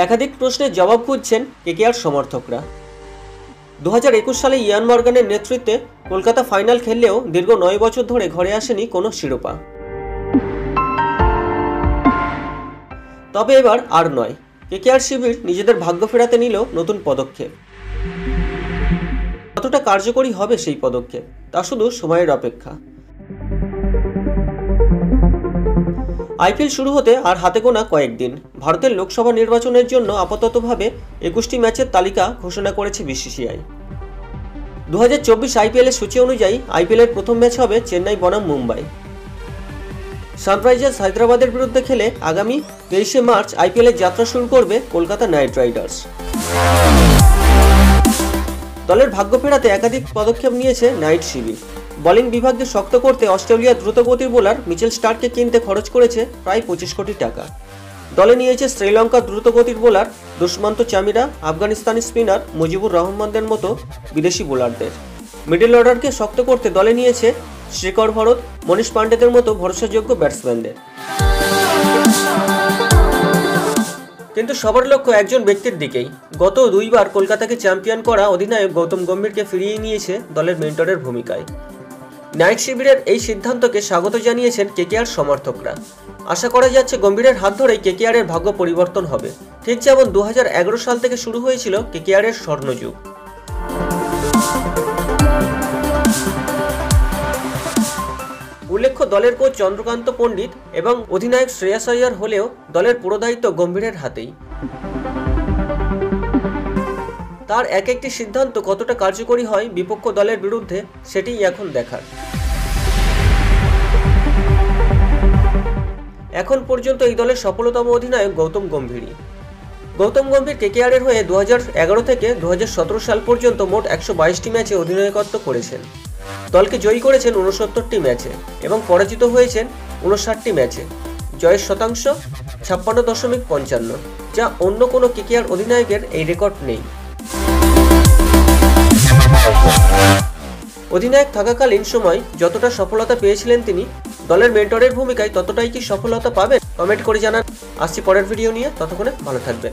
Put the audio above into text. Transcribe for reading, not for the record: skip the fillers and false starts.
একাধিক প্রশ্নের জবাব খুঁজছেন কেকেআর সমর্থকরা। 2021 সালে ইয়ান মর্গানের নেতৃত্বে কলকাতা ফাইনাল খেললেও দীর্ঘ 9 বছর ধরে ঘরে আসেনি কোনো শিরোপা। তবে এবার আর নয়, কেকেআর শিবির নিজেদের ভাগ্য ফেরাতে নিল নতুন পদক্ষেপ। কতটা কার্যকরী হবে সেই পদক্ষেপ তা শুধু সময়ের অপেক্ষা। আইপিএল শুরু হতে আর হাতে গোনা কয়েকদিন। ভারতের লোকসভা নির্বাচনের জন্য আপাততভাবে 21টি ম্যাচের তালিকা ঘোষণা করেছে বিসিসিআই। 2024 আইপিএলের সূচি অনুযায়ী আইপিএলের প্রথম ম্যাচ হবে চেন্নাই বনাম মুম্বাই। সানরাইজার্স হায়দ্রাবাদের বিরুদ্ধে খেলে আগামী 23শে মার্চ আইপিএলের যাত্রা শুরু করবে কলকাতা নাইট রাইডার্স। দলের ভাগ্য ফেরাতে একাধিক পদক্ষেপ নিয়েছে নাইট শিবির। বোলিং বিভাগকে শক্ত করতে অস্ট্রেলিয়ার দ্রুতগতির বোলার মিচেল স্টার্ককে কিনতে খরচ করেছে প্রায় 25 কোটি টাকা। দলে নিয়েছে শ্রীলঙ্কার দ্রুতগতির বোলার দুষ্মন্ত চামিরা, আফগানিস্তানি স্পিনার মুজিবুর রহমানদের মতো বিদেশি বোলারদের। মিডল অর্ডারকে শক্ত করতে দলে নিয়েছে শেখর ভরত, মনীষ পান্ডেদের মতো ভরসাযোগ্য ব্যাটসম্যানদের। কিন্তু সবার লক্ষ্য একজন ব্যক্তির দিকেই। গত 2 বার কলকাতাকে চ্যাম্পিয়ন করা অধিনায়ক গৌতম গম্ভীরকে ফিরিয়ে নিয়েছে দলের মেন্টরের ভূমিকায়। নাইট শিবিরের এই সিদ্ধান্তকে স্বাগত জানিয়েছেন কেকেআর সমর্থকরা। আশা করা যাচ্ছে গম্ভীরের হাত ধরেই কেকেআরের ভাগ্য পরিবর্তন হবে, ঠিক যেমন 2011 সাল থেকে শুরু হয়েছিল কেকেআরের স্বর্ণযুগ। উল্লেখ্য, দলের কোচ চন্দ্রকান্ত পণ্ডিত এবং অধিনায়ক শ্রেয়াস আইয়ার হলেও দলের পুরো দায়িত্ব গম্ভীরের হাতেই। তার এক একটি সিদ্ধান্ত কতটা কার্যকরী হয় বিপক্ষ দলের বিরুদ্ধে সেটিই এখন দেখার। এখন পর্যন্ত এই দলের সফলতম অধিনায়ক গৌতম গম্ভীরই। গৌতম গম্ভীর কেকেআরের হয়ে 2011 থেকে 2017 সাল পর্যন্ত মোট 122টি ম্যাচে অধিনায়কত্ব করেছেন। দলকে জয়ী করেছেন 69টি ম্যাচে এবং পরাজিত হয়েছেন 59টি ম্যাচে। জয়ের শতাংশ 56.55, যা অন্য কোনো কেকেআর অধিনায়কের এই রেকর্ড নেই। অধিনায়ক থাকাকালীন সময় যতটা সফলতা পেয়েছিলেন তিনি, দলের মেন্টরের ভূমিকায় ততটাই কি সফলতা পাবেন? কমেন্ট করে জানান। আসছি পরের ভিডিও নিয়ে, ততক্ষণে ভালো থাকবেন।